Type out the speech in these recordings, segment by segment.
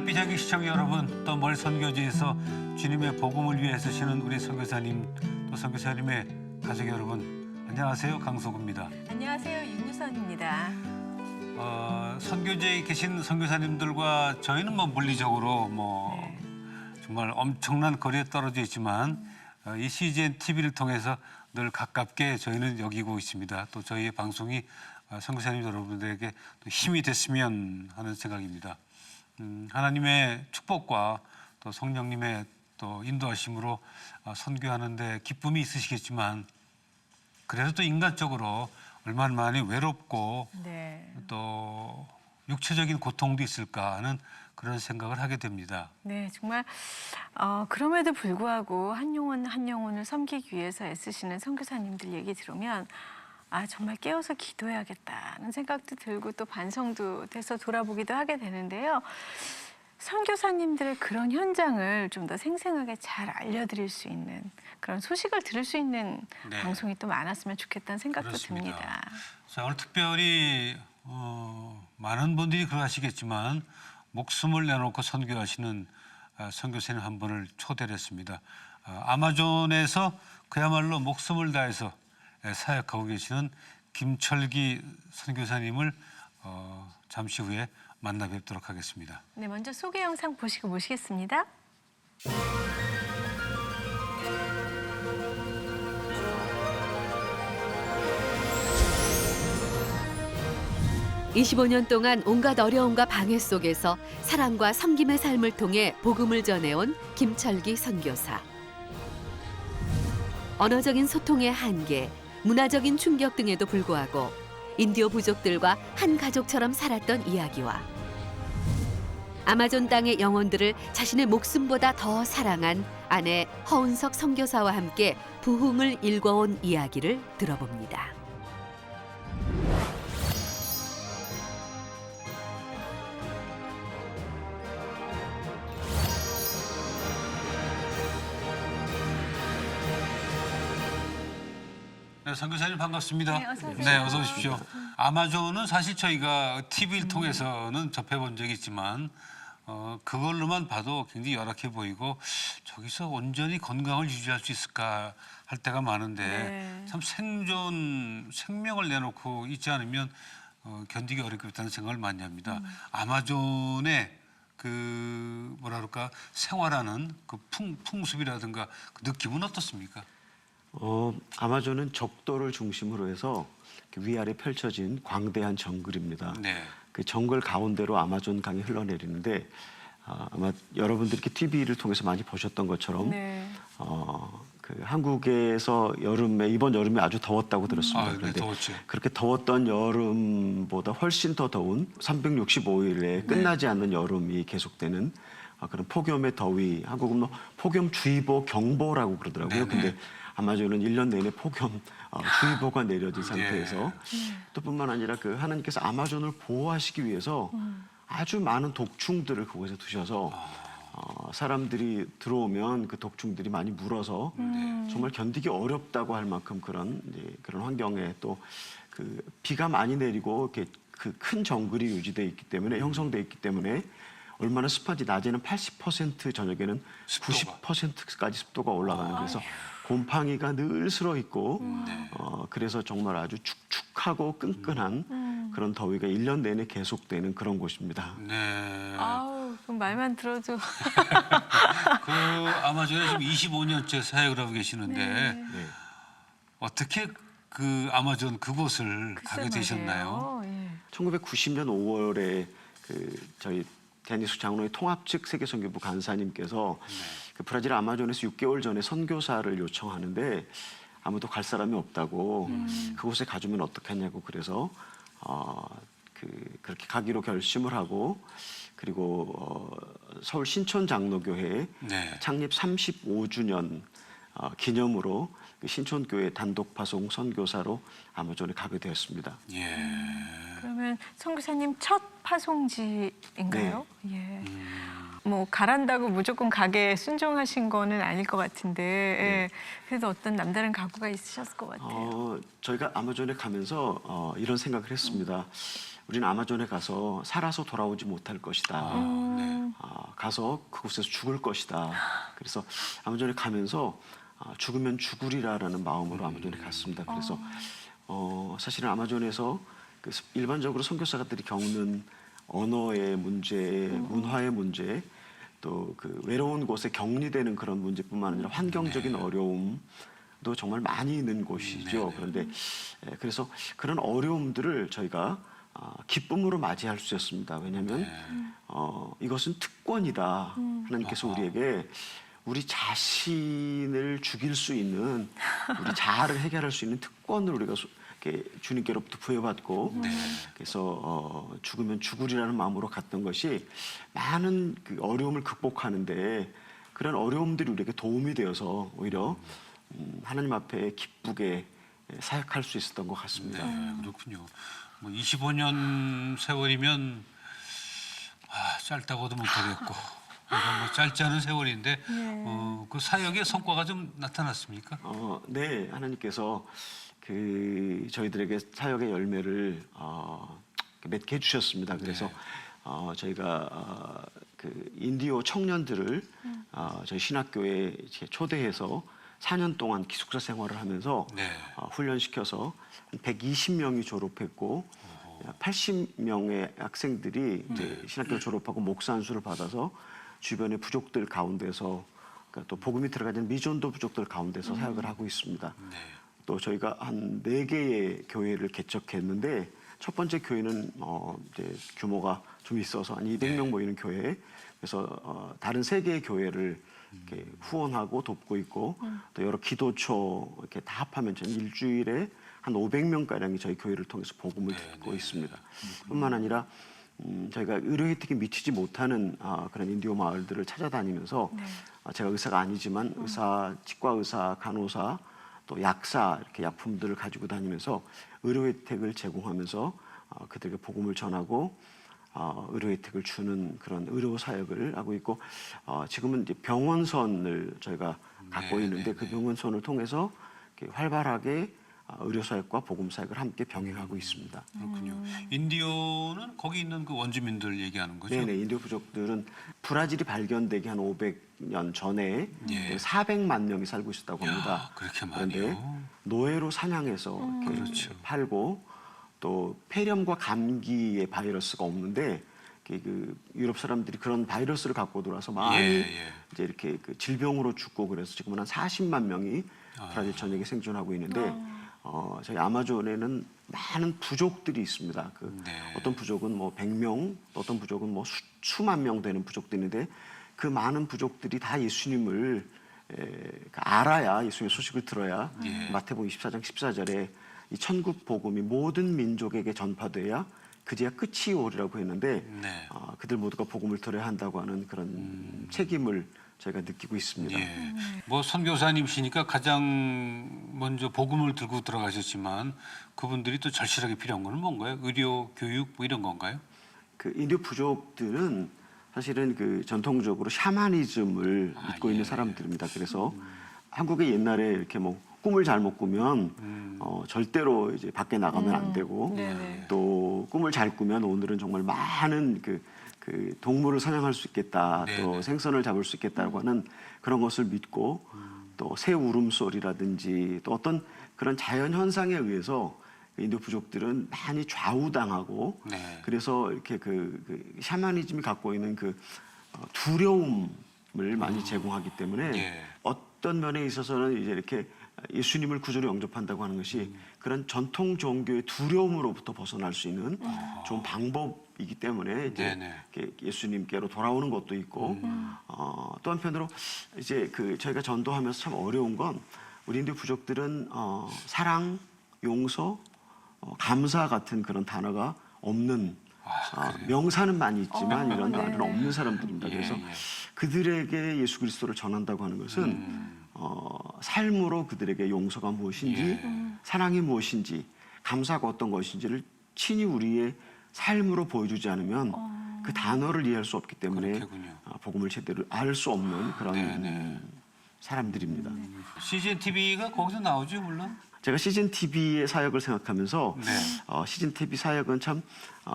햇빛의 시청자 여러분, 또 멀 선교지에서 주님의 복음을 위해 쓰시는 우리 선교사님, 또 선교사님의 가족 여러분, 안녕하세요. 강석우입니다. 안녕하세요. 윤유선입니다. 선교지에 계신 선교사님들과 저희는 물리적으로 정말 엄청난 거리에 떨어져 있지만 이 CGN TV를 통해서 늘 가깝게 저희는 여기고 있습니다. 또 저희의 방송이 선교사님 여러분들에게 또 힘이 됐으면 하는 생각입니다. 하나님의 축복과 또 성령님의 또 인도하심으로 선교하는데 기쁨이 있으시겠지만 그래도 또 인간적으로 얼마나 많이 외롭고 네. 또 육체적인 고통도 있을까 하는 그런 생각을 하게 됩니다. 네, 정말 그럼에도 불구하고 한 영혼 한 영혼을 섬기기 위해서 애쓰시는 선교사님들 얘기 들으면 정말 깨어서 기도해야겠다는 생각도 들고 또 반성도 돼서 돌아보기도 하게 되는데요. 선교사님들의 그런 현장을 좀 더 생생하게 잘 알려드릴 수 있는 그런 소식을 들을 수 있는 네. 방송이 또 많았으면 좋겠다는 생각도 그렇습니다. 듭니다. 자, 오늘 특별히 많은 분들이 그러하시겠지만 목숨을 내놓고 선교하시는 선교사님 한 분을 초대를 했습니다. 아마존에서 그야말로 목숨을 다해서 사역하고 계시는 김철기 선교사님을 잠시 후에 만나 뵙도록 하겠습니다. 네, 먼저 소개 영상 보시고 모시겠습니다. 25년 동안 온갖 어려움과 방해 속에서 사랑과 섬김의 삶을 통해 복음을 전해온 김철기 선교사. 언어적인 소통의 한계, 문화적인 충격 등에도 불구하고 인디오 부족들과 한 가족처럼 살았던 이야기와 아마존 땅의 영혼들을 자신의 목숨보다 더 사랑한 아내 허은석 선교사와 함께 부흥을 일궈온 이야기를 들어봅니다. 네, 선교사님 반갑습니다. 네, 어서 오세요. 네, 어서 오십시오. 아마존은 사실 저희가 TV를 통해서는 접해본 적이 있지만 그걸로만 봐도 굉장히 열악해 보이고 저기서 온전히 건강을 유지할 수 있을까 할 때가 많은데 네. 참 생명을 내놓고 있지 않으면 견디기 어렵겠다는 생각을 많이 합니다. 아마존의 그 뭐라 그럴까 생활하는 그 풍습이라든가 그 느낌은 어떻습니까? 아마존은 적도를 중심으로 해서 위아래 펼쳐진 광대한 정글입니다. 네. 그 정글 가운데로 아마존 강이 흘러내리는데 아마 여러분들이 이렇게 TV를 통해서 많이 보셨던 것처럼 네. 그 한국에서 이번 여름에 아주 더웠다고 들었습니다. 네, 그런데 더웠죠. 그렇게 더웠던 여름보다 훨씬 더 더운 365일에 끝나지 않는 여름이 계속되는 그런 폭염의 더위, 한국은 폭염주의보 경보라고 그러더라고요. 네네. 근데 아마존은 1년 내내 폭염 주의보가 내려진 상태에서 또 뿐만 아니라 그 하나님께서 아마존을 보호하시기 위해서 아주 많은 독충들을 그곳에 두셔서 사람들이 들어오면 그 독충들이 많이 물어서 정말 견디기 어렵다고 할 만큼 그런 환경에 또 그 비가 많이 내리고 이렇게 그 큰 정글이 유지돼 있기 때문에 형성돼 있기 때문에 얼마나 습한지 낮에는 80% 저녁에는 습도가. 90%까지 습도가 올라가는 그래서 곰팡이가 늘 슬어 있고 네. 그래서 정말 아주 축축하고 끈끈한 그런 더위가 1년 내내 계속되는 그런 곳입니다. 네. 그럼 말만 들어도 그 아마존에 지금 25년째 사역을 하고 계시는데 네. 어떻게 그 아마존 그곳을 가게 되셨나요? 예. 1990년 5월에 저희 데니스 장로의 통합 측 세계선교부 간사님께서 그 브라질 아마존에서 6개월 전에 선교사를 요청하는데 아무도 갈 사람이 없다고 그곳에 가주면 어떻겠냐고 그래서 그렇게 가기로 결심을 하고 그리고 서울 신촌장로교회 네. 창립 35주년 기념으로 그 신촌교회 단독 파송 선교사로 아마존에 가게 되었습니다. 예. 그러면 선교사님 첫 파송지인가요? 예. 뭐 가란다고 무조건 가게 순종하신 거는 아닐 것 같은데 예. 그래도 어떤 남다른 각오가 있으셨을 것 같아요. 저희가 아마존에 가면서 이런 생각을 했습니다. 우리는 아마존에 가서 살아서 돌아오지 못할 것이다. 가서 그곳에서 죽을 것이다. 그래서 아마존에 가면서 죽으면 죽으리라라는 마음으로 아마존에 갔습니다. 그래서 사실은 아마존에서 그 일반적으로 선교사들이 겪는 언어의 문제, 문화의 문제, 또 그 외로운 곳에 격리되는 그런 문제뿐만 아니라 환경적인 어려움도 정말 많이 있는 곳이죠. 그런데 그래서 그런 어려움들을 저희가 기쁨으로 맞이할 수 있었습니다. 왜냐하면 이것은 특권이다. 하나님께서 우리에게 우리 자신을 죽일 수 있는, 우리 자아를 해결할 수 있는 특권을 우리가 이렇게 주님께로부터 부여받고 그래서 죽으면 죽으리라는 마음으로 갔던 것이 많은 그 어려움을 극복하는데 그런 어려움들이 우리에게 도움이 되어서 오히려 하나님 앞에 기쁘게 사역할 수 있었던 것 같습니다. 네, 그렇군요. 뭐 25년 세월이면 짧다고도 못하겠고 뭐 짧지 않은 세월인데 그 사역의 성과가 좀 나타났습니까? 네, 하나님께서 그 저희들에게 사역의 열매를 맺게 해주셨습니다. 그래서 저희가 그 인디오 청년들을 저희 신학교에 이제 초대해서 4년 동안 기숙사 생활을 하면서 훈련시켜서 120명이 졸업했고 80명의 학생들이 이제 신학교를 졸업하고 목사 안수를 받아서 주변의 부족들 가운데서 그러니까 또 복음이 들어가는 미전도 부족들 가운데서 사역을 하고 있습니다. 또 저희가 한 4개의 교회를 개척했는데 첫 번째 교회는 이제 규모가 좀 있어서 한 200명 모이는 교회. 그래서 다른 3개의 교회를 이렇게 후원하고 돕고 있고 또 여러 기도처 이렇게 다 합하면 저는 일주일에 한 500명 가량이 저희 교회를 통해서 복음을 듣고 있습니다. 뿐만 아니라 저희가 의료 혜택이 미치지 못하는 그런 인디오 마을들을 찾아다니면서 제가 의사가 아니지만 의사, 치과 의사, 간호사 또 약사 이렇게 약품들을 가지고 다니면서 의료 혜택을 제공하면서 그들에게 복음을 전하고 의료 혜택을 주는 그런 의료 사역을 하고 있고 지금은 이제 병원선을 저희가 갖고 있는데 그 병원선을 통해서 이렇게 활발하게 의료 사역과 복음 사역을 함께 병행하고 있습니다. 그렇군요. 인디오는 거기 있는 그 원주민들 얘기하는 거죠? 네네. 인디오 부족들은 브라질이 발견되기 한 500년 전에 400만 명이 살고 있었다고 합니다. 그렇게 그런데 많이요? 노예로 사냥해서 이렇게 팔고 또 폐렴과 감기의 바이러스가 없는데 그 유럽 사람들이 그런 바이러스를 갖고 들어와서 많이 이제 이렇게 그 질병으로 죽고 그래서 지금은 한 40만 명이 브라질 전역에 생존하고 있는데 저희 아마존에는 많은 부족들이 있습니다. 어떤 부족은 뭐 100명, 어떤 부족은 뭐 수만 명 되는 부족들이 있는데 그 많은 부족들이 다 예수님을 알아야 예수님의 소식을 들어야 마태복음 24장 14절에 이 천국 복음이 모든 민족에게 전파돼야 그제야 끝이 오리라고 했는데 그들 모두가 복음을 들어야 한다고 하는 그런 책임을 저희가 느끼고 있습니다. 뭐 선교사님이시니까 가장 먼저 복음을 들고 들어가셨지만 그분들이 또 절실하게 필요한 거는 뭔가요? 의료, 교육 뭐 이런 건가요? 그 인디오 부족들은 사실은 그 전통적으로 샤머니즘을 믿고 있는 사람들입니다. 그래서 한국에 옛날에 이렇게 뭐 꿈을 잘못 꾸면 절대로 이제 밖에 나가면 안 되고 또 꿈을 잘 꾸면 오늘은 정말 많은 그 동물을 사냥할 수 있겠다, 또 생선을 잡을 수 있겠다고 하는 그런 것을 믿고 또 새 울음소리라든지 또 어떤 그런 자연 현상에 의해서 인도 부족들은 많이 좌우당하고 그래서 이렇게 그 샤머니즘이 갖고 있는 그 두려움을 많이 제공하기 때문에 어떤 면에 있어서는 이제 이렇게 예수님을 구주로 영접한다고 하는 것이 그런 전통 종교의 두려움으로부터 벗어날 수 있는 좋은 방법이기 때문에 이제 예수님께로 돌아오는 것도 있고 또 한편으로 이제 그 저희가 전도하면서 참 어려운 건 우리 인도 부족들은 사랑, 용서, 감사 같은 그런 단어가 없는 명사는 많이 있지만 이런 단어는 없는 사람들입니다. 그래서 그들에게 예수 그리스도를 전한다고 하는 것은 삶으로 그들에게 용서가 무엇인지 사랑이 무엇인지 감사가 어떤 것인지를 친히 우리의 삶으로 보여주지 않으면 그 단어를 이해할 수 없기 때문에 복음을 제대로 알 수 없는 그런 사람들입니다. CGN TV가 거기서 나오죠, 물론? 제가 CGN TV의 사역을 생각하면서 네. CGN TV 사역은 참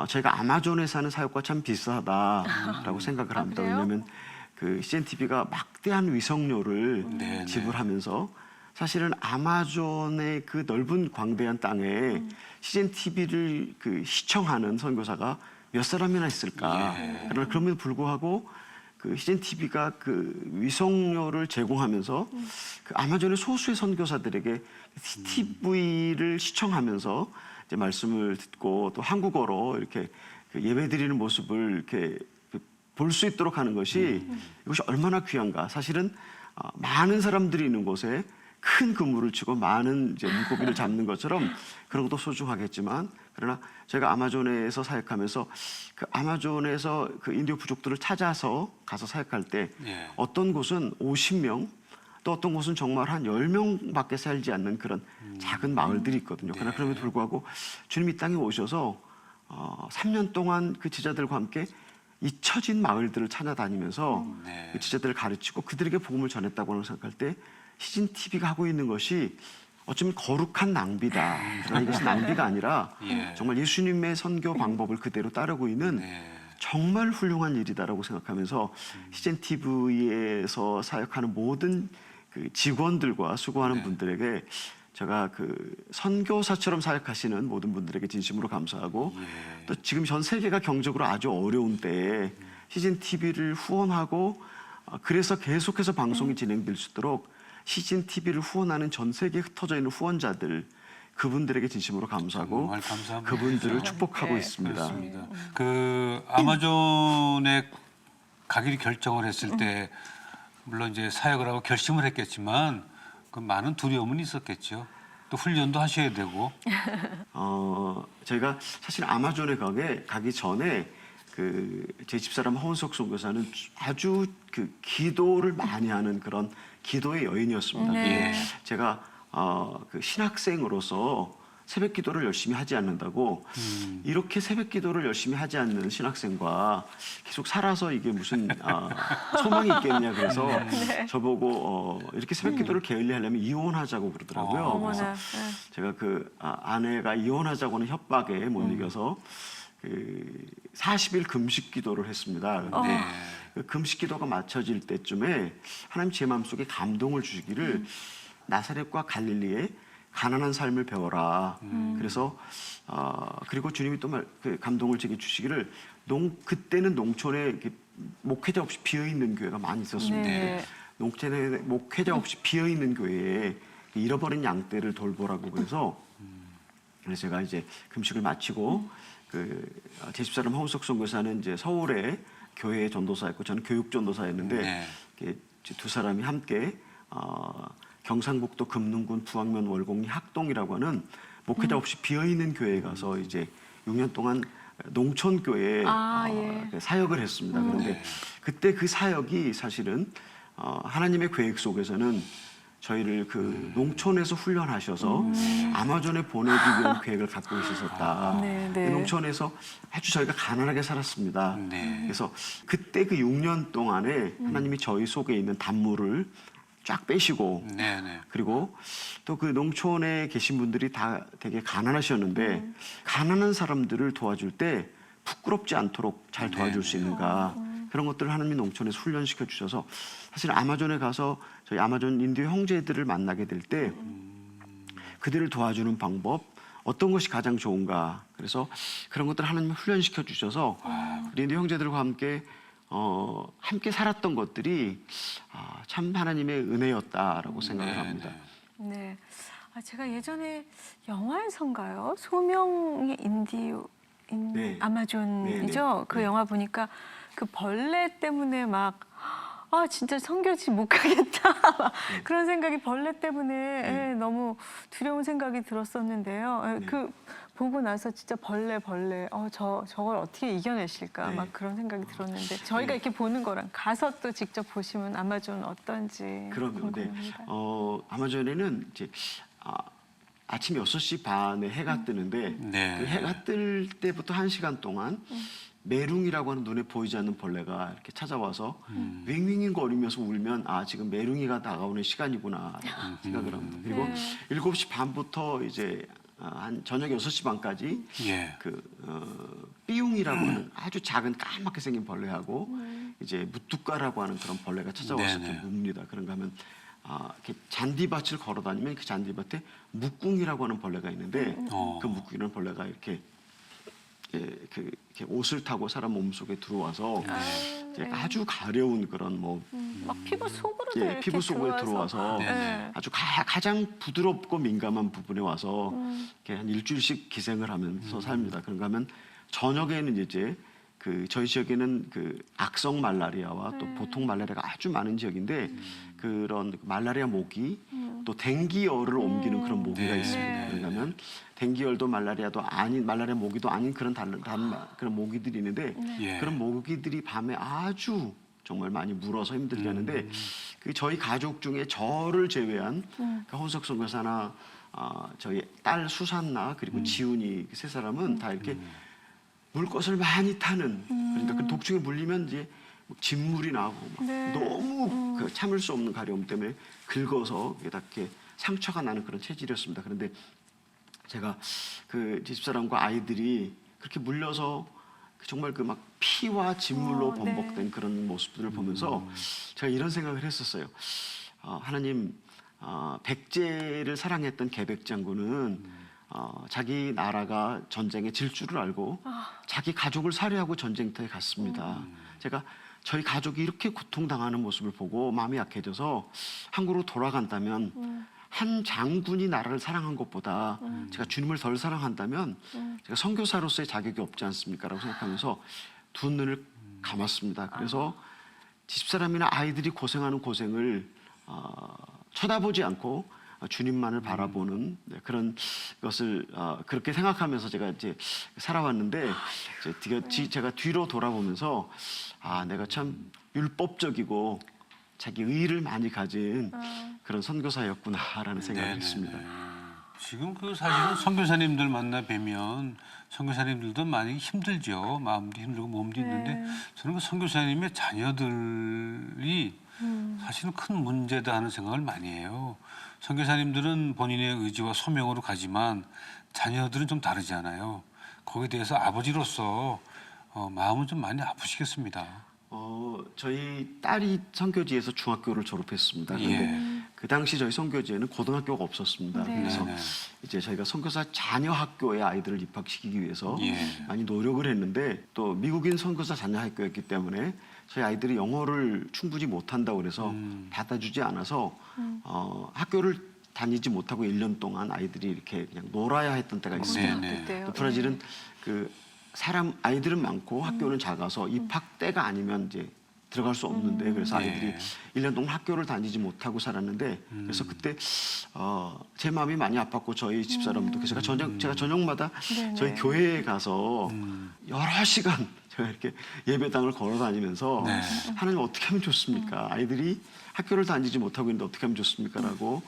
저희가 아마존에서 하는 사역과 참 비슷하다라고 생각을 합니다. 그래요? 왜냐하면 그 CGN TV가 막대한 위성료를 네, 지불하면서 사실은 아마존의 그 넓은 광대한 땅에 CGN TV를 그 시청하는 선교사가 몇 사람이나 있을까? 그러나 그럼에도 불구하고 그 CGN TV가 그 위성료를 제공하면서 그 아마존의 소수의 선교사들에게 TV를 시청하면서 이제 말씀을 듣고 또 한국어로 이렇게 그 예배드리는 모습을 이렇게 볼 수 있도록 하는 것이 이것이 얼마나 귀한가. 사실은 많은 사람들이 있는 곳에 큰 그물을 치고 많은 이제 물고기를 잡는 것처럼 그런 것도 소중하겠지만 그러나 제가 아마존에서 사역하면서 그 아마존에서 그 인디오 부족들을 찾아서 가서 사역할 때 예. 어떤 곳은 50명 또 어떤 곳은 정말 한 10명밖에 살지 않는 그런 작은 마을들이 있거든요. 그러나 그럼에도 불구하고 주님 이 땅에 오셔서 3년 동안 그 제자들과 함께 잊혀진 마을들을 찾아다니면서 네. 그 제자들을 가르치고 그들에게 복음을 전했다고 생각할 때 CGN TV가 하고 있는 것이 어쩌면 거룩한 낭비다. 그러나 이것은 낭비가 아니라 예. 정말 예수님의 선교 방법을 그대로 따르고 있는 네. 정말 훌륭한 일이다라고 생각하면서 CGN TV에서 사역하는 모든 그 직원들과 수고하는 네. 분들에게 제가 그 선교사처럼 사역하시는 모든 분들에게 진심으로 감사하고 예. 또 지금 전 세계가 경제적으로 아주 어려운 때에 CGN TV를 후원하고 그래서 계속해서 방송이 진행될 수 있도록 CGN TV를 후원하는 전 세계에 흩어져 있는 후원자들 그분들에게 진심으로 감사하고 정말 감사합니다. 그분들을 축복하고 네, 있습니다. 그렇습니다. 그 아마존에 가기를 결정을 했을 때 물론 이제 사역을 하고 결심을 했겠지만 그 많은 두려움은 있었겠죠. 또 훈련도 하셔야 되고. 저희가 사실 아마존에 가기 전에 그 제 집사람 허은석 선교사는 아주 그 기도를 많이 하는 그런 기도의 여인이었습니다. 네. 제가 그 신학생으로서 새벽 기도를 열심히 하지 않는다고 이렇게 새벽 기도를 열심히 하지 않는 신학생과 계속 살아서 이게 무슨 소망이 있겠냐 그래서 저보고 이렇게 새벽 기도를 게을리하려면 이혼하자고 그러더라고요. 그래서 어머나. 제가 그 아내가 이혼하자고는 협박에 못 이겨서 그 40일 금식 기도를 했습니다. 근데 그 금식 기도가 맞춰질 때쯤에 하나님 제 마음속에 감동을 주시기를 나사렛과 갈릴리에 가난한 삶을 배워라. 그래서 그리고 주님이 또 그 감동을 제게 주시기를 그때는 농촌에 이렇게 목회자 없이 비어 있는 교회가 많이 있었습니다. 네. 농촌에 목회자 없이 비어 있는 교회에 잃어버린 양떼를 돌보라고 그래서 제가 이제 금식을 마치고 제 집사람 허우석 선교사는 이제 서울에 교회 전도사였고 저는 교육 전도사였는데 네. 이렇게 두 사람이 함께 경상북도 금능군 부왕면 월곡리 학동이라고 하는 목회자 없이 비어 있는 교회에 가서 이제 6년 동안 농촌 교회에 예. 사역을 했습니다. 그런데 그때 그 사역이 사실은 하나님의 계획 속에서는 저희를 그 농촌에서 훈련하셔서 아마존에 보내기 위한 계획을 갖고 있었다. 네, 그 네. 농촌에서 아주 저희가 가난하게 살았습니다. 네. 그래서 그때 그 6년 동안에 하나님이 저희 속에 있는 단물을 쫙 빼시고 네네. 그리고 또 그 농촌에 계신 분들이 다 되게 가난하셨는데 가난한 사람들을 도와줄 때 부끄럽지 않도록 잘 도와줄 수 있는가 그런 것들을 하나님이 농촌에서 훈련시켜 주셔서 사실 아마존에 가서 저희 아마존 인디오 형제들을 만나게 될 때 그들을 도와주는 방법 어떤 것이 가장 좋은가 그래서 그런 것들을 하나님이 훈련시켜 주셔서 우리 인디오 형제들과 함께 살았던 것들이 참 하나님의 은혜였다라고 생각을 합니다. 네. 제가 예전에 영화에선가요? 소명의 네. 아마존이죠. 네. 그 네. 영화 보니까 그 벌레 때문에 막 진짜 선교지 못 가겠다. 막 그런 생각이 벌레 때문에 너무 두려운 생각이 들었었는데요. 네. 그 보고 나서 진짜 벌레 저걸 어떻게 이겨내실까 네. 막 그런 생각이 들었는데 저희가 네. 이렇게 보는 거랑 가서 또 직접 보시면 아마존 어떤지 그러면 네. 궁금합니다. 아마존에는 이제 아침 6시 반에 해가 뜨는데 네. 그 해가 뜰 때부터 1시간 동안 메룽이라고 하는 눈에 보이지 않는 벌레가 이렇게 찾아와서 윙윙거리면서 울면 아 지금 메룽이가 다가오는 시간이구나 생각을 합니다. 그리고 7시 반부터 이제 한 저녁 6시 반까지 예. 삐용이라고 하는 아주 작은 까맣게 생긴 벌레하고 이제 무뚜까라고 하는 그런 벌레가 찾아와서 네네. 이렇게 웁니다. 그런가 하면 이렇게 잔디밭을 걸어 다니면 그 잔디밭에 묵궁이라고 하는 벌레가 있는데 그 묵궁이라는 벌레가 이렇게 이렇게 옷을 타고 사람 몸속에 들어와서 이제 아주 가려운 그런 뭐 막 피부 속으로도 이렇게 피부 속에 들어와서 네. 아주 가장 부드럽고 민감한 부분에 와서 이렇게 한 일주일씩 기생을 하면서 삽니다. 그런가 하면 저녁에는 이제 그 저희 지역에는 그 악성 말라리아와 또 보통 말라리아가 아주 많은 지역인데 그런 말라리아 모기 또 댕기열을 옮기는 그런 모기가 네. 있습니다. 그러면 댕기열도 말라리아도 아닌 말라리아 모기도 아닌 그런 다른 그런 모기들이 있는데 예. 그런 모기들이 밤에 아주 정말 많이 물어서 힘들게 하는데 그 저희 가족 중에 저를 제외한 그 혼석 선교사나 저희 딸 수산나 그리고 지훈이 세 사람은 다 이렇게 물 것을 많이 타는 그러니까 그 독충에 물리면 이제 진물이 나고 막 네. 너무 그 참을 수 없는 가려움 때문에 긁어서 이렇게 상처가 나는 그런 체질이었습니다. 그런데 제가 그 집사람과 아이들이 그렇게 물려서 정말 그 막 피와 진물로 번복된 그런 모습들을 보면서 제가 이런 생각을 했었어요. 하나님, 백제를 사랑했던 개백 장군은 자기 나라가 전쟁에 질 줄을 알고 자기 가족을 살해하고 전쟁터에 갔습니다. 제가 저희 가족이 이렇게 고통당하는 모습을 보고 마음이 약해져서 한국으로 돌아간다면 한 장군이 나라를 사랑한 것보다 제가 주님을 덜 사랑한다면 제가 선교사로서의 자격이 없지 않습니까라고 생각하면서 두 눈을 감았습니다. 그래서 집사람이나 아이들이 고생하는 고생을 쳐다보지 않고 주님만을 바라보는 그런 것을 그렇게 생각하면서 제가 이제 살아왔는데 제가 뒤로 돌아보면서 내가 참 율법적이고 자기 의의를 많이 가진 그런 선교사였구나라는 생각을 네네네. 했습니다. 지금 그 사실은 선교사님들 만나 뵈면 선교사님들도 많이 힘들죠. 마음도 힘들고 몸도 있는데 저는 그 선교사님의 자녀들이 사실은 큰 문제다 하는 생각을 많이 해요. 선교사님들은 본인의 의지와 소명으로 가지만 자녀들은 좀 다르잖아요. 거기에 대해서 아버지로서 마음은 좀 많이 아프시겠습니다. 저희 딸이 선교지에서 중학교를 졸업했습니다. 그런데 그 당시 저희 선교지에는 고등학교가 없었습니다. 그래서 이제 저희가 선교사 자녀 학교에 아이들을 입학시키기 위해서 많이 노력을 했는데 또 미국인 선교사 자녀 학교였기 때문에 저희 아이들이 영어를 충분히 못한다고 그래서 받아주지 않아서 학교를 다니지 못하고 1년 동안 아이들이 이렇게 그냥 놀아야 했던 때가 있습니다. 그때요. 또 브라질은 아이들은 많고 학교는 작아서 입학 때가 아니면 이제 들어갈 수 없는데 그래서 아이들이 1년 동안 학교를 다니지 못하고 살았는데 그래서 그때 제 마음이 많이 아팠고 저희 집사람도 그래서 제가 저녁마다 저희 교회에 가서 여러 시간 제가 이렇게 예배당을 걸어 다니면서 하나님 어떻게 하면 좋습니까? 아이들이 학교를 다니지 못하고 있는데 어떻게 하면 좋습니까?라고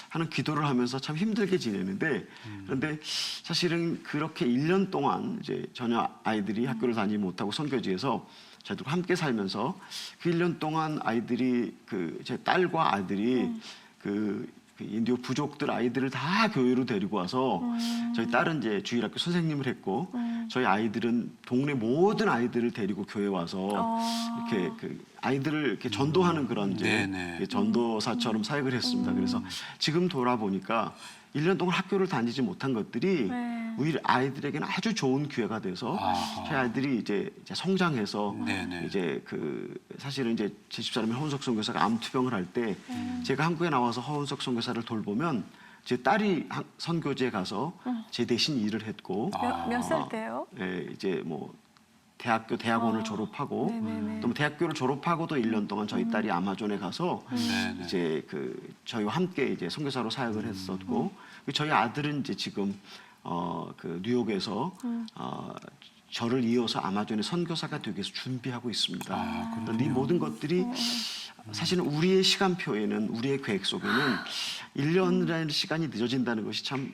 하는 기도를 하면서 참 힘들게 지내는데 그런데 사실은 그렇게 1년 동안 이제 전혀 아이들이 학교를 다니지 못하고 선교지에서 저희들과 함께 살면서 그 1년 동안 아이들이 제 딸과 아들이 그 인디오 부족들 아이들을 다 교회로 데리고 와서 저희 딸은 이제 주일학교 선생님을 했고 저희 아이들은 동네 모든 아이들을 데리고 교회 와서 이렇게 아이들을 이렇게 전도하는 그런 이제 전도사처럼 사역을 했습니다. 그래서 지금 돌아보니까 1년 동안 학교를 다니지 못한 것들이 오히려 아이들에게는 아주 좋은 기회가 돼서 저희 아이들이 이제 성장해서 이제 사실은 이제 제 집사람이 허은석 선교사가 암 투병을 할 때 제가 한국에 나와서 허은석 선교사를 돌보면 제 딸이 선교지에 가서 제 대신 일을 했고 몇 살 때요? 이제 뭐 대학원을 졸업하고 또 뭐 대학교를 졸업하고도 1년 동안 저희 딸이 아마존에 가서 이제 저희와 함께 이제 선교사로 사역을 했었고 저희 아들은 이제 지금 뉴욕에서 저를 이어서 아마존의 선교사가 되기 위해서 준비하고 있습니다. 그런데 이 모든 것들이 사실은 우리의 시간표에는 우리의 계획 속에는 1년이라는 시간이 늦어진다는 것이 참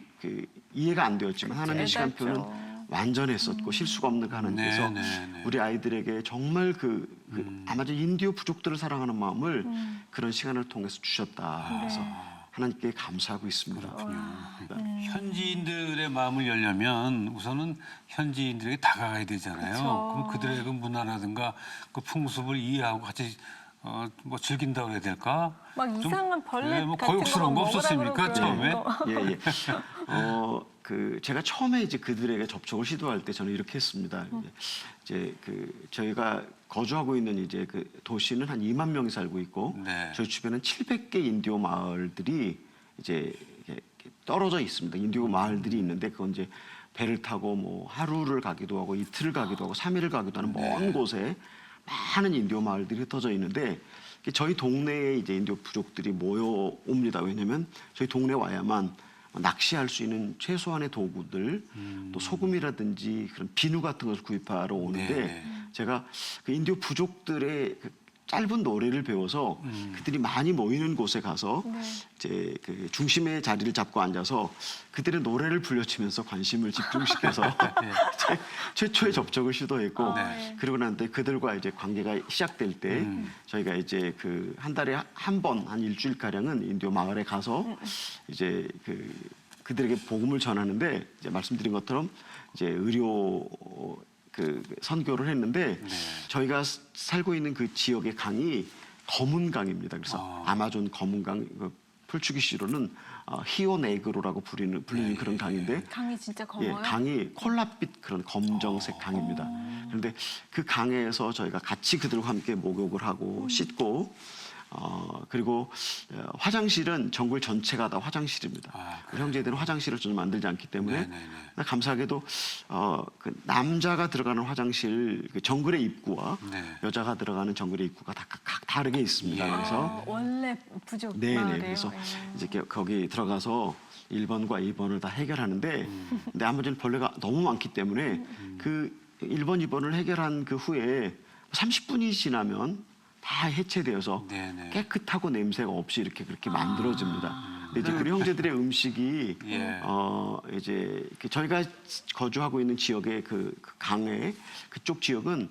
이해가 안 되었지만 하나님의 시간표는 완전했었고 실수가 없는 하나님께서 우리 아이들에게 정말 아마도 인디오 부족들을 사랑하는 마음을 그런 시간을 통해서 주셨다. 그래서 하나님께 감사하고 있습니다. 현지인들의 마음을 열려면 우선은 현지인들에게 다가가야 되잖아요. 그쵸. 그럼 그들의 그 문화라든가 그 풍습을 이해하고 같이 뭐 즐긴다고 해야 될까? 막 이상한 벌레 뭐 같은 거역스러운 거 거 없었습니까, 처음에? 예. 제가 처음에 이제 그들에게 접촉을 시도할 때 저는 이렇게 했습니다. 이제 저희가 거주하고 있는 이제 그 도시는 한 2만 명이 살고 있고 네. 저희 주변은 700개 인디오 마을들이 이제 이렇게 떨어져 있습니다. 인디오 마을들이 있는데 그건 이제 배를 타고 뭐 하루를 가기도 하고 이틀을 가기도 하고 3일을 가기도 하는 먼 곳에 많은 인디오 마을들이 흩어져 있는데 저희 동네에 이제 인디오 부족들이 모여옵니다. 왜냐하면 저희 동네 와야만 낚시할 수 있는 최소한의 도구들, 또 소금이라든지 그런 비누 같은 것을 구입하러 오는데 제가 그 인디오 부족들의 그 짧은 노래를 배워서 그들이 많이 모이는 곳에 가서 이제 그 중심의 자리를 잡고 앉아서 그들의 노래를 불러치면서 관심을 집중시켜서 최초의 접촉을 시도했고 그리고 난 뒤에 그들과 이제 관계가 시작될 때 저희가 이제 그 한 달에 한 번, 한 일주일 가량은 인디오 마을에 가서 이제 그들에게 복음을 전하는데 이제 말씀드린 것처럼 이제 의료 선교를 했는데 저희가 살고 있는 그 지역의 강이 검은 강입니다. 그래서 아마존 검은 강, 풀추기시로는 히오네그로라고 불리는 그런 강인데 강이 진짜 예, 검어요? 강이 콜라빛 그런 검정색 강입니다. 그런데 그 강에서 저희가 같이 그들과 함께 목욕을 하고 씻고 그리고 화장실은 정글 전체가 다 화장실입니다. 우리 형제들은 화장실을 전혀 만들지 않기 때문에 감사하게도 그 남자가 들어가는 화장실 그 정글의 입구와 여자가 들어가는 정글의 입구가 다 각 다르게 있습니다. 그래서 원래 부족 네네. 마을이에요? 그래서 이제 거기 들어가서 1번과 2번을 다 해결하는데 근데 아무튼 벌레가 너무 많기 때문에 그 1번, 2번을 해결한 그 후에 30분이 지나면 다 해체되어서 깨끗하고 냄새가 없이 이렇게 그렇게 만들어집니다. 근데 이제 우리 형제들의 음식이 이제 저희가 거주하고 있는 지역의 그 강의 그쪽 지역은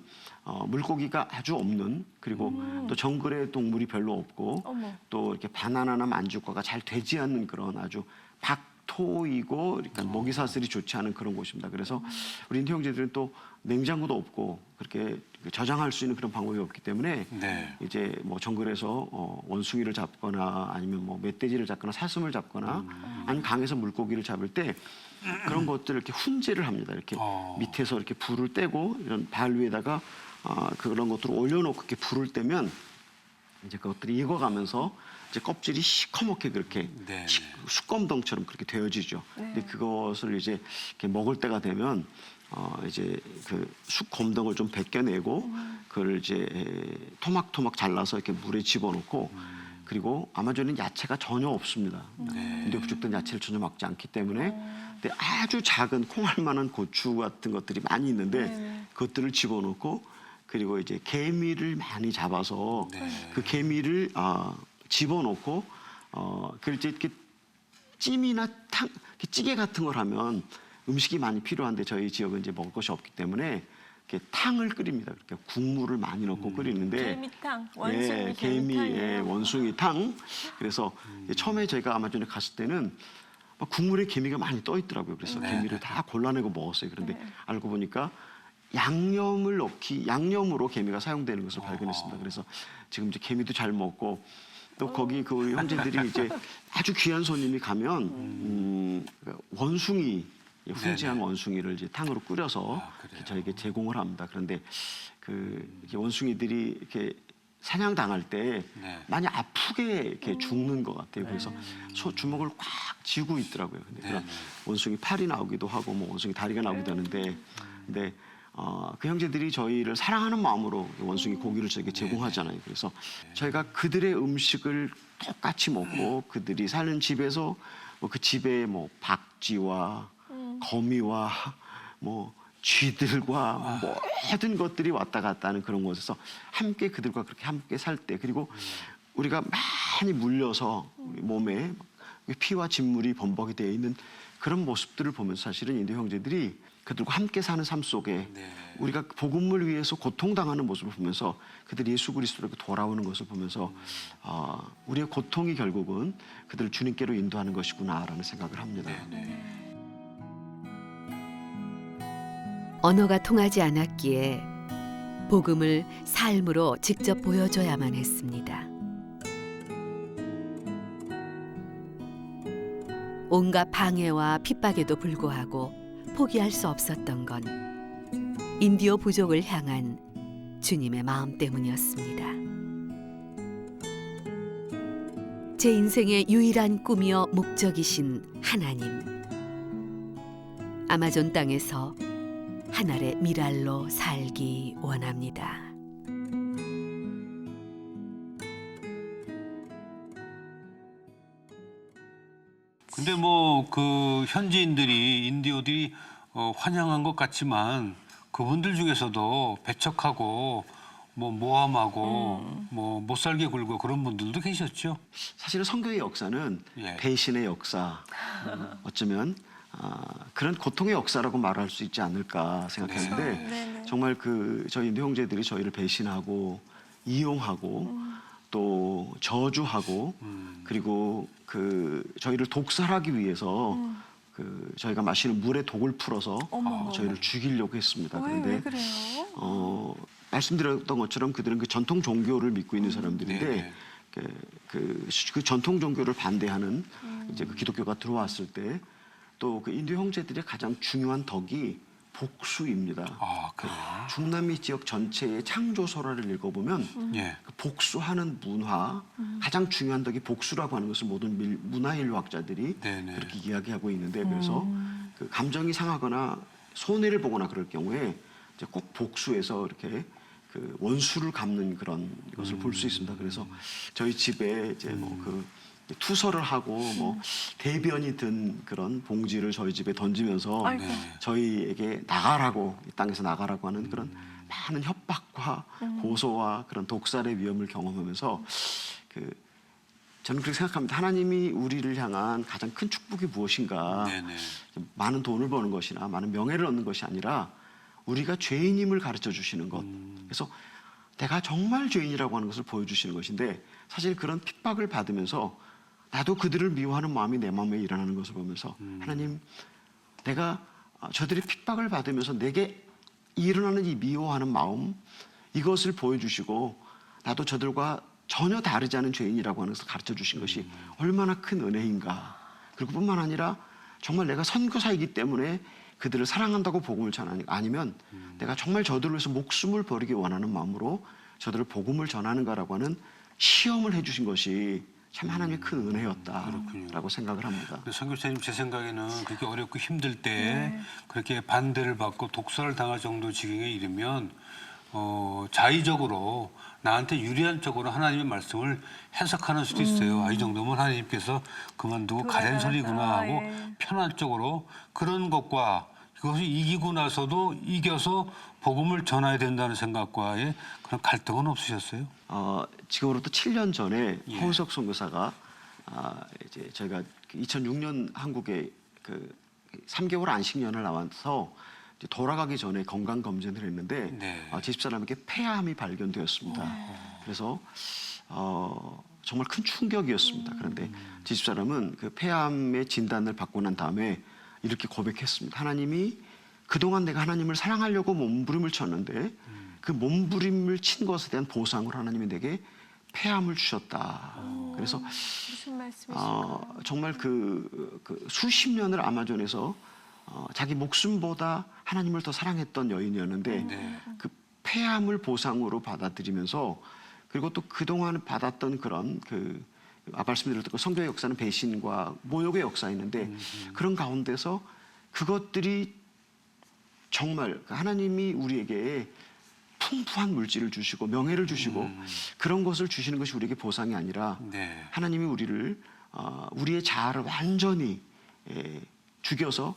물고기가 아주 없는 그리고 또 정글에 동물이 별로 없고 또 이렇게 바나나나 만주과가 잘 되지 않는 그런 아주 박토이고 그러니까 먹이 사슬이 좋지 않은 그런 곳입니다. 그래서 우리 인디 형제들은 또 냉장고도 없고 그렇게 저장할 수 있는 그런 방법이 없기 때문에 이제 뭐 정글에서 원숭이를 잡거나 아니면 뭐 멧돼지를 잡거나 사슴을 잡거나 아니면 강에서 물고기를 잡을 때 그런 것들을 이렇게 훈제를 합니다. 이렇게 밑에서 이렇게 불을 떼고 이런 발 위에다가 그런 것들을 올려놓고 이렇게 불을 떼면 이제 그것들이 익어가면서 이제 껍질이 시커멓게 그렇게 숯검덩처럼 그렇게 되어지죠. 근데 그것을 이제 이렇게 먹을 때가 되면 이제 그 숯검덩을 좀 벗겨내고 그걸 이제 토막토막 잘라서 이렇게 물에 집어넣고 그리고 아마존은 야채가 전혀 없습니다. 근데 부족된 야채를 전혀 먹지 않기 때문에 근데 아주 작은 콩알만한 고추 같은 것들이 많이 있는데 그것들을 집어넣고 그리고 이제 개미를 많이 잡아서 그 개미를 집어넣고 그걸 이제 이렇게 찜이나 찌개 같은 걸 하면 음식이 많이 필요한데 저희 지역은 이제 먹을 것이 없기 때문에 이렇게 탕을 끓입니다. 그러니까 국물을 많이 넣고 끓이는데 개미탕, 원숭이 개미의 원숭이탕. 그래서 처음에 저희가 아마존에 갔을 때는 막 국물에 개미가 많이 떠 있더라고요. 그래서 개미를 다 골라내고 먹었어요. 그런데 알고 보니까 양념으로 개미가 사용되는 것을 발견했습니다. 그래서 지금 이제 개미도 잘 먹고 또 거기 그 우리 형제들이 이제 아주 귀한 손님이 가면 원숭이 훈제한 원숭이를 이제 탕으로 끓여서 저에게 제공을 합니다. 그런데 그 원숭이들이 이렇게 사냥 당할 때 많이 아프게 이렇게 죽는 것 같아요. 그래서 주먹을 꽉 쥐고 있더라고요. 근데 그런 원숭이 팔이 나오기도 하고 뭐 원숭이 다리가 나오기도 하는데 근데 그 형제들이 저희를 사랑하는 마음으로 원숭이 고기를 저에게 제공하잖아요. 그래서 저희가 그들의 음식을 똑같이 먹고 그들이 사는 집에서 그 집에 뭐 박쥐와 거미와 뭐 쥐들과 모든 것들이 왔다 갔다 하는 그런 곳에서 함께 그들과 그렇게 함께 살 때 그리고 우리가 많이 물려서 우리 몸에 피와 진물이 범벅이 되어 있는 그런 모습들을 보면서 사실은 인도 형제들이 그들과 함께 사는 삶 속에 네. 우리가 복음을 위해서 고통당하는 모습을 보면서 그들이 예수 그리스도로 돌아오는 것을 보면서 우리의 고통이 결국은 그들을 주님께로 인도하는 것이구나라는 생각을 합니다. 언어가 통하지 않았기에 복음을 삶으로 직접 보여줘야만 했습니다. 온갖 방해와 핍박에도 불구하고 포기할 수 없었던 건 인디오 부족을 향한 주님의 마음 때문이었습니다. 제 인생의 유일한 꿈이요 목적이신 하나님. 아마존 땅에서 한 알의 미랄로 살기 원합니다. 근데 뭐 그 현지인들이 인디오들이 환영한 것 같지만 그분들 중에서도 배척하고 뭐 모함하고 뭐 못 살게 굴고 그런 분들도 계셨죠. 사실은 성경의 역사는 예. 배신의 역사, 어쩌면 그런 고통의 역사라고 말할 수 있지 않을까 생각하는데 네네. 정말 저희 인도 형제들이 저희를 배신하고 이용하고 또 저주하고 그리고 저희를 독살하기 위해서 저희가 마시는 물에 독을 풀어서 어머. 저희를 죽이려고 했습니다. 왜 그런데 그래요? 말씀드렸던 것처럼 그들은 그 전통 종교를 믿고 있는 사람들인데 네네. 그 전통 종교를 반대하는 이제 그 기독교가 들어왔을 때 또 그 인도 형제들의 가장 중요한 덕이 복수입니다. 아, 그래요? 중남미 지역 전체의 창조설화를 읽어보면 예. 그 복수하는 문화, 가장 중요한 덕이 복수라고 하는 것을 모든 문화인류학자들이 네네. 그렇게 이야기하고 있는데 그래서 그 감정이 상하거나 손해를 보거나 그럴 경우에 이제 꼭 복수해서 이렇게 그 원수를 갚는 그런 것을 볼 수 있습니다. 그래서 저희 집에 이제 투서를 하고 대변이 든 그런 봉지를 저희 집에 던지면서 아이고. 저희에게 나가라고 이 땅에서 나가라고 하는 그런 많은 협박과 고소와 그런 독살의 위험을 경험하면서 저는 그렇게 생각합니다. 하나님이 우리를 향한 가장 큰 축복이 무엇인가? 네네. 많은 돈을 버는 것이나 많은 명예를 얻는 것이 아니라 우리가 죄인임을 가르쳐 주시는 것. 그래서 내가 정말 죄인이라고 하는 것을 보여주시는 것인데 사실 그런 핍박을 받으면서 나도 그들을 미워하는 마음이 내 마음에 일어나는 것을 보면서 하나님, 내가 저들이 핍박을 받으면서 내게 일어나는 이 미워하는 마음, 이것을 보여주시고 나도 저들과 전혀 다르지 않은 죄인이라고 하는 것을 가르쳐 주신 것이 얼마나 큰 은혜인가. 그리고 뿐만 아니라 정말 내가 선교사이기 때문에 그들을 사랑한다고 복음을 전하는 아니면 내가 정말 저들을 위해서 목숨을 버리기 원하는 마음으로 저들을 복음을 전하는가라고 하는 시험을 해주신 것이 참 하나님의 큰 은혜였다라고 생각을 합니다. 선교사님 제 생각에는 그렇게 어렵고 힘들 때 그렇게 반대를 받고 독살을 당할 정도 지경에 이르면 자의적으로 나한테 유리한 쪽으로 하나님의 말씀을 해석하는 수도 있어요. 이 정도면 하나님께서 그만두고 가된 소리구나 하고 예. 편한 쪽으로 그런 것과 그것을 이기고 나서도 이겨서 복음을 전해야 된다는 생각과의 그런 갈등은 없으셨어요? 지금으로부터 7년 전에 예. 허우석 선교사가 이제 저희가 2006년 한국에 3개월 안식년을 나와서 이제 돌아가기 전에 건강 검진을 했는데 네. 제 집사람에게 폐암이 발견되었습니다. 그래서 정말 큰 충격이었습니다. 그런데 제 집사람은 그 폐암의 진단을 받고 난 다음에 이렇게 고백했습니다. 하나님이 그동안 내가 하나님을 사랑하려고 몸부림을 쳤는데 그 몸부림을 친 것에 대한 보상으로 하나님이 내게 폐암을 주셨다. 그래서 무슨 말씀이실까요? 정말 그 수십 년을 아마존에서 자기 목숨보다 하나님을 더 사랑했던 여인이었는데 네. 그 폐암을 보상으로 받아들이면서 그리고 또 그동안 받았던 그런 말씀드렸던 그 성경의 역사는 배신과 모욕의 역사였는데 그런 가운데서 그것들이 정말 하나님이 우리에게 풍부한 물질을 주시고 명예를 주시고 그런 것을 주시는 것이 우리에게 보상이 아니라 네. 하나님이 우리의 자아를 완전히 죽여서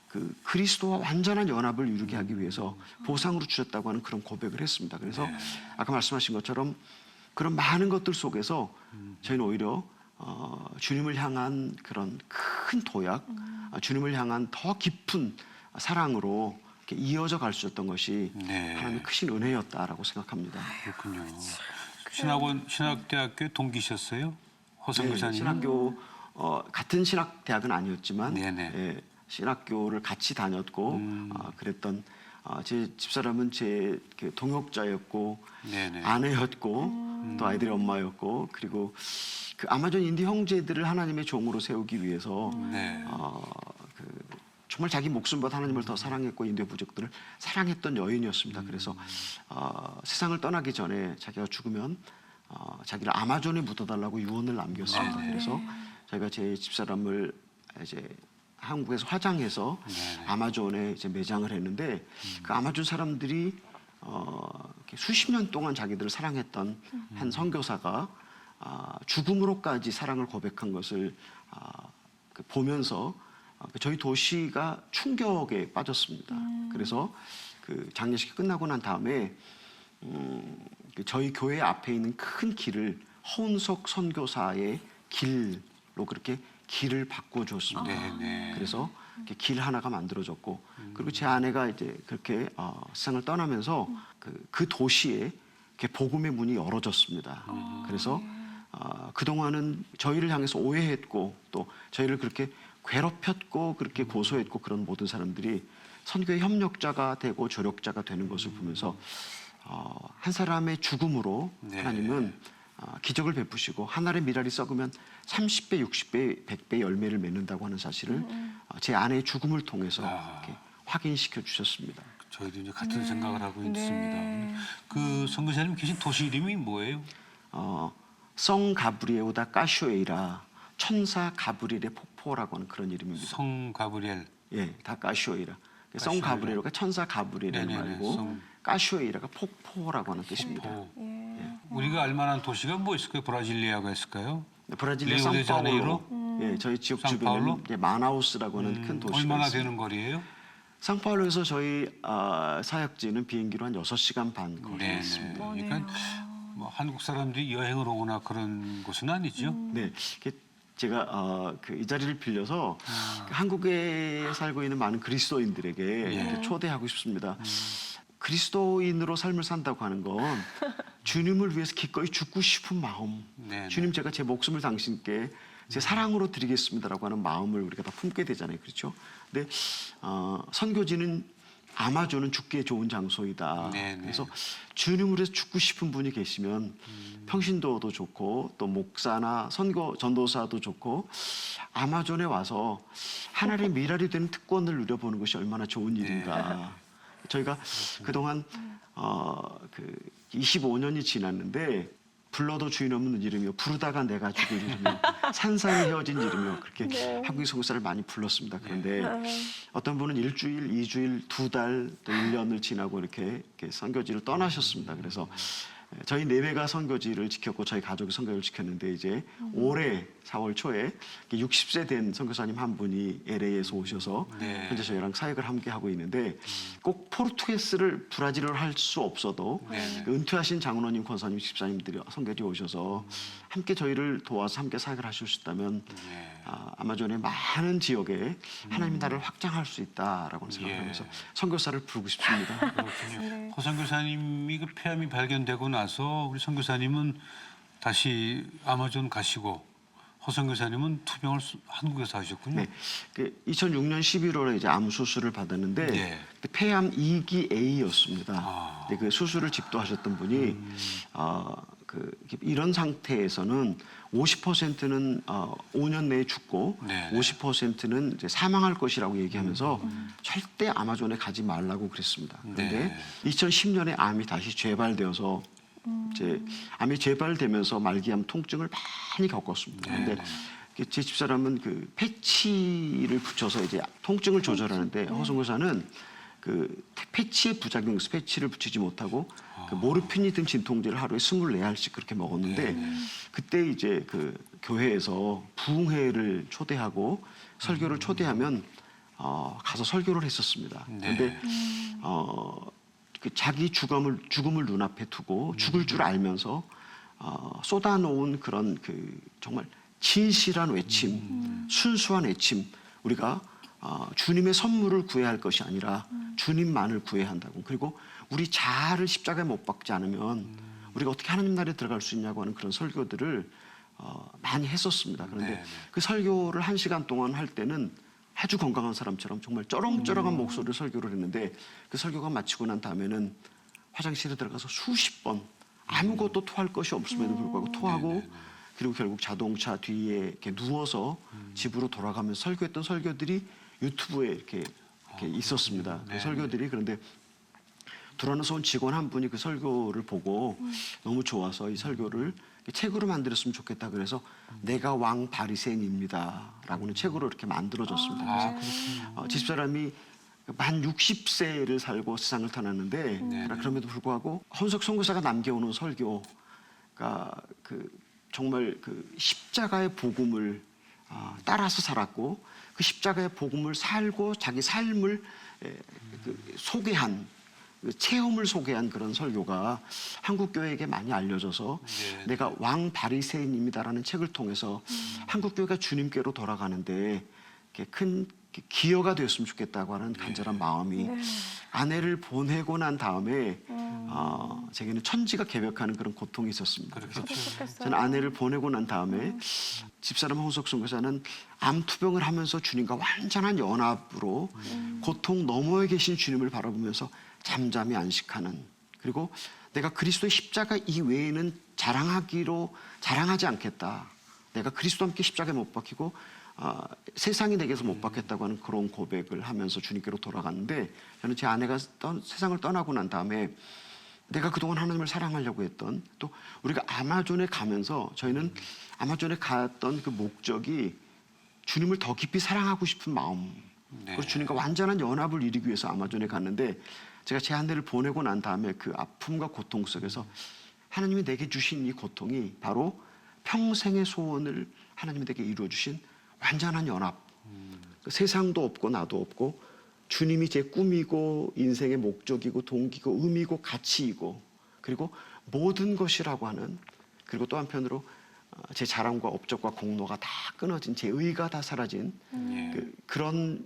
그 그리스도와 완전한 연합을 이루게 하기 위해서 보상으로 주셨다고 하는 그런 고백을 했습니다. 그래서 아까 말씀하신 것처럼 그런 많은 것들 속에서 저희는 오히려 주님을 향한 그런 큰 도약, 주님을 향한 더 깊은 사랑으로 이렇게 이어져 갈 수 있었던 것이 네. 하나님의 크신 은혜였다라고 생각합니다. 그렇군요. 신학대학교 동기셨어요? 호성 네, 교사님? 신학교 같은 신학대학은 아니었지만 네네. 예, 신학교를 같이 다녔고 그랬던 제 집사람은 제 동역자였고 네네. 아내였고 또 아이들의 엄마였고 그리고 그 아마존 인디 형제들을 하나님의 종으로 세우기 위해서 네. 정말 자기 목숨보다 하나님을 더 사랑했고 인도의 부족들을 사랑했던 여인이었습니다. 그래서 세상을 떠나기 전에 자기가 죽으면 자기를 아마존에 묻어달라고 유언을 남겼습니다. 그래서 저희가 제 집사람을 이제 한국에서 화장해서 아마존에 이제 매장을 했는데 그 아마존 사람들이 이렇게 수십 년 동안 자기들을 사랑했던 한 선교사가 죽음으로까지 사랑을 고백한 것을 보면서 저희 도시가 충격에 빠졌습니다. 그래서 그 장례식이 끝나고 난 다음에 저희 교회 앞에 있는 큰 길을 허운석 선교사의 길로 그렇게 길을 바꿔줬습니다. 네. 그래서 이렇게 길 하나가 만들어졌고 그리고 제 아내가 이제 그렇게 세상을 떠나면서 그 도시에 이렇게 복음의 문이 열어졌습니다. 그래서 그동안은 저희를 향해서 오해했고 또 저희를 그렇게 괴롭혔고 그렇게 고소했고 그런 모든 사람들이 선교의 협력자가 되고 조력자가 되는 것을 보면서 한 사람의 죽음으로 하나님은 기적을 베푸시고 한 알의 밀알이 썩으면 30배, 60배, 100배 열매를 맺는다고 하는 사실을 제 아내의 죽음을 통해서 이렇게 확인시켜 주셨습니다. 저희도 이제 같은 생각을 하고 있습니다. 그 선교사님 계신 도시 이름이 뭐예요? 성 가브리에오다 까쇼에이라 천사 가브리엘의 폭포라고 하는 그런 이름입니다. 성 가브리엘. 예, 다 까쇼에이라. 성 가브리엘가 천사 가브리엘 말고 까쇼에이라가 폭포라고 하는 뜻입니다. 우리가 알만한 도시가 뭐 있을까요? 브라질리아가 있을까요? 브라질리아 상파울로. 예, 저희 지역 주변에는 마나우스라고 하는 큰 도시가 얼마나 있습니다. 되는 거리예요? 상파울로에서 저희 사역지는 비행기로 한 6시간 반 거리에 있습니다. 그러니까 뭐 한국 사람들이 여행을 오거나 그런 곳은 아니죠? 네, 제가 이 자리를 빌려서 한국에 살고 있는 많은 그리스도인들에게 이렇게 초대하고 싶습니다. 그리스도인으로 삶을 산다고 하는 건 주님을 위해서 기꺼이 죽고 싶은 마음. 주님, 제가 제 목숨을 당신께 제 사랑으로 드리겠습니다라고 하는 마음을 우리가 다 품게 되잖아요, 그렇죠? 근데 선교지는 아마존은 죽기에 좋은 장소이다. 그래서 주님을 위해서 죽고 싶은 분이 계시면 평신도도 좋고 또 목사나 선교 전도사도 좋고 아마존에 와서 하나님의 미랄이 되는 특권을 누려보는 것이 얼마나 좋은 일인가. 저희가 그동안 25년이 지났는데 불러도 주인 없는 이름이요 부르다가 내가 죽을 이름이요 산산이 헤어진 이름이요 그렇게 한국의 선교사를 많이 불렀습니다. 그런데 어떤 분은 일주일, 2주일, 2달, 또 1년을 지나고 이렇게 선교지를 떠나셨습니다. 그래서 저희 내외가 선교지를 지켰고 저희 가족이 선교를 지켰는데 이제 올해 4월 초에 60세 된 선교사님 한 분이 LA에서 오셔서 현재 저희랑 사역을 함께 하고 있는데 꼭 포르투게스를 브라질어로 할 수 없어도 그 은퇴하신 장로님, 권사님, 집사님들이 선교지에 오셔서 함께 저희를 도와서 함께 사역을 하실 수 있다면 아마존의 많은 지역에 하나님이 나를 확장할 수 있다라고 생각하면서 선교사를 부르고 싶습니다. 그렇군요. 허 선교사님이 그 폐암이 발견되고 나서 우리 선교사님은 다시 아마존 가시고 허 선교사님은 투병을 한국에서 하셨군요. 네, 2006년 11월에 이제 암 수술을 받았는데 폐암 2기 A였습니다. 그 수술을 집도하셨던 분이 이런 상태에서는 50%는 5년 내에 죽고 50%는 이제 사망할 것이라고 얘기하면서 절대 아마존에 가지 말라고 그랬습니다. 그런데 2010년에 암이 다시 재발되어서 이제 암이 재발되면서 말기암 통증을 많이 겪었습니다. 그런데 제 집사람은 그 패치를 붙여서 이제 통증을 조절하는데 허선교사는 그 패치의 부작용에서 패치를 붙이지 못하고 그 모르핀이 든 진통제를 하루에 24알씩 그렇게 먹었는데 그때 이제 그 교회에서 부흥회를 초대하고 설교를 초대하면 가서 설교를 했었습니다. 그런데 자기 죽음을 눈앞에 두고 죽을 줄 알면서 쏟아놓은 그런 그 정말 진실한 외침, 순수한 외침, 우리가 주님의 선물을 구해야 할 것이 아니라 주님만을 구해야 한다고. 그리고 우리 자아를 십자가에 못 박지 않으면 우리가 어떻게 하나님 나라에 들어갈 수 있냐고 하는 그런 설교들을 많이 했었습니다. 그런데 네. 그 설교를 1시간 동안 할 때는 아주 건강한 사람처럼 정말 쩌렁쩌렁한 목소리로 설교를 했는데 그 설교가 마치고 난 다음에는 화장실에 들어가서 수십 번 아무것도 토할 것이 없음에도 불구하고 토하고 그리고 결국 자동차 뒤에 이렇게 누워서 집으로 돌아가면서 설교했던 설교들이 유튜브에 이렇게 있었습니다. 그 설교들이. 그런데 두란노서 온 직원 한 분이 그 설교를 보고 너무 좋아서 이 설교를 책으로 만들었으면 좋겠다 그래서 내가 왕 바리새인입니다라고는 책으로 이렇게 만들어졌습니다. 그래서 집사람이 만 60세를 살고 세상을 떠났는데 그럼에도 불구하고 헌석 선교사가 남겨오는 설교가 정말 그 십자가의 복음을 따라서 살았고 그 십자가의 복음을 살고 자기 삶을 소개한 그 체험을 소개한 그런 설교가 한국 교회에게 많이 알려져서 내가 왕 바리새인입니다라는 책을 통해서 한국 교회가 주님께로 돌아가는데 큰 기여가 되었으면 좋겠다고 하는 간절한 마음이 아내를 보내고 난 다음에 제게는 천지가 개벽하는 그런 고통이 있었습니다. 그래서 저는 아내를 보내고 난 다음에 집사람 홍석 선교사는 암 투병을 하면서 주님과 완전한 연합으로 고통 너머에 계신 주님을 바라보면서 잠잠히 안식하는, 그리고 내가 그리스도의 십자가 이외에는 자랑하지 않겠다. 내가 그리스도와 함께 십자가에 못 박히고 세상이 내게서 못 받겠다고 하는 그런 고백을 하면서 주님께로 돌아갔는데, 저는 제 아내가 세상을 떠나고 난 다음에 내가 그동안 하나님을 사랑하려고 했던, 또 우리가 아마존에 가면서 저희는 아마존에 갔던 그 목적이 주님을 더 깊이 사랑하고 싶은 마음, 그래서 주님과 완전한 연합을 이루기 위해서 아마존에 갔는데, 제가 제 아내를 보내고 난 다음에 그 아픔과 고통 속에서 하나님이 내게 주신 이 고통이 바로 평생의 소원을 하나님이 내게 이루어 주신 완전한 연합. 세상도 없고 나도 없고 주님이 제 꿈이고 인생의 목적이고 동기고 의미고 가치이고 그리고 모든 것이라고 하는, 그리고 또 한편으로 제 자랑과 업적과 공로가 다 끊어진, 제 의가 다 사라진 그런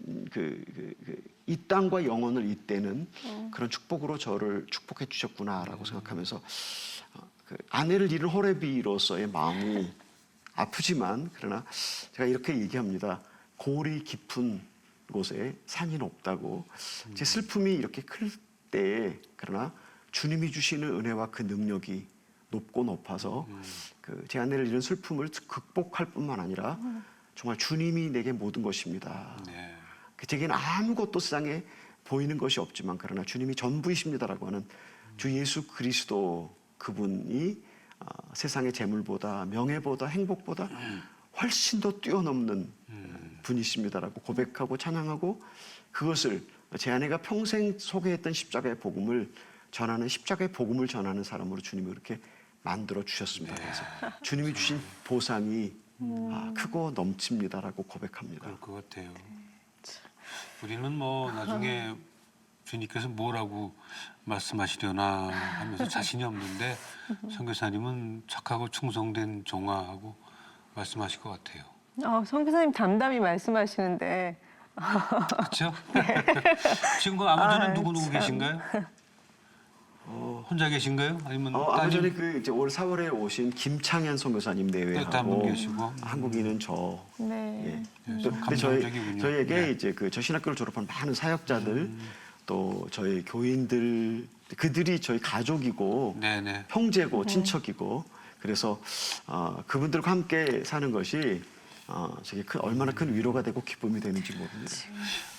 이 땅과 영혼을 잇대는 그런 축복으로 저를 축복해 주셨구나라고 생각하면서 아내를 잃은 호레비로서의 마음이 아프지만, 그러나 제가 이렇게 얘기합니다. 골이 깊은 곳에 산이 높다고. 제 슬픔이 이렇게 클 때에 그러나 주님이 주시는 은혜와 그 능력이 높고 높아서 제 아내를 잃은 슬픔을 극복할 뿐만 아니라 정말 주님이 내게 모든 것입니다. 제게는 아무것도 세상에 보이는 것이 없지만 그러나 주님이 전부이십니다라고 하는 주 예수 그리스도, 그분이 세상의 재물보다 명예보다 행복보다 훨씬 더 뛰어넘는 분이십니다라고 고백하고 찬양하고, 그것을 제 아내가 평생 소개했던 십자가의 복음을 전하는, 십자가의 복음을 전하는 사람으로 주님이 그렇게 만들어 주셨습니다. 그래서 주님이 주신 보상이 크고 넘칩니다라고 고백합니다. 그럴 것 같아요. 우리는 뭐 나중에 주님께서 뭐라고 말씀하시려나 하면서 자신이 없는데 선교사님은 착하고 충성된 종아하고 말씀하실 것 같아요. 선교사님 담담히 말씀하시는데. 그렇죠? 지금 그 아마존에 누구 계신가요? 혼자 계신가요? 아니면 아마존에 이제 올 4월에 오신 김창현 선교사님 내외하고 계시고 한국인은 저. 네. 근데 저희에게 이제 저 신학교를 졸업한 많은 사역자들, 또 저희 교인들, 그들이 저희 가족이고 형제고 친척이고, 그래서 그분들과 함께 사는 것이 저게 얼마나 큰 위로가 되고 기쁨이 되는지 모릅니다.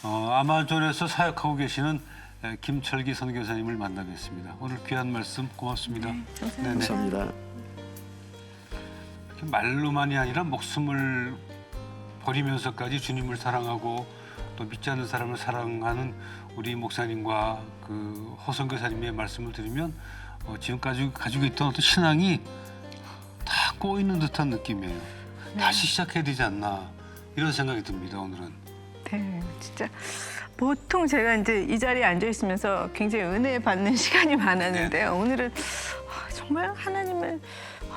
아마존에서 사역하고 계시는 김철기 선교사님을 만나뵙습니다. 오늘 귀한 말씀 고맙습니다. 감사합니다. 말로만이 아니라 목숨을 버리면서까지 주님을 사랑하고 또 믿지 않는 사람을 사랑하는 우리 목사님과 그 허선교사님의 말씀을 들으면 지금까지 가지고 있던 어떤 신앙이 다 꼬이는 듯한 느낌이에요. 다시 시작해야 되지 않나 이런 생각이 듭니다. 오늘은. 네, 진짜 보통 제가 이제 이 자리에 앉아 있으면서 굉장히 은혜 받는 시간이 많았는데요. 오늘은 정말 하나님을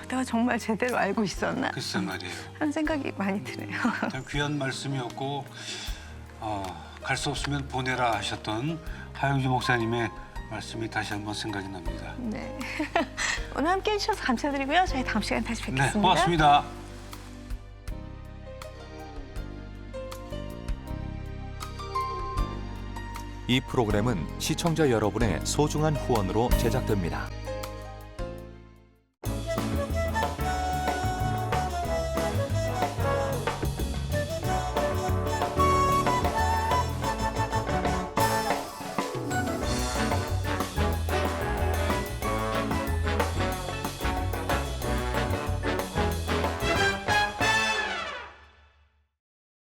내가 정말 제대로 알고 있었나? 글쎄 말이에요. 하는 생각이 많이 드네요. 참 귀한 말씀이었고 갈 수 없으면 보내라 하셨던 하영주 목사님의 말씀이 다시 한번 생각이 납니다. 네. 오늘 함께 해주셔서 감사드리고요. 저희 다음 시간에 다시 뵙겠습니다. 네, 고맙습니다. 이 프로그램은 시청자 여러분의 소중한 후원으로 제작됩니다.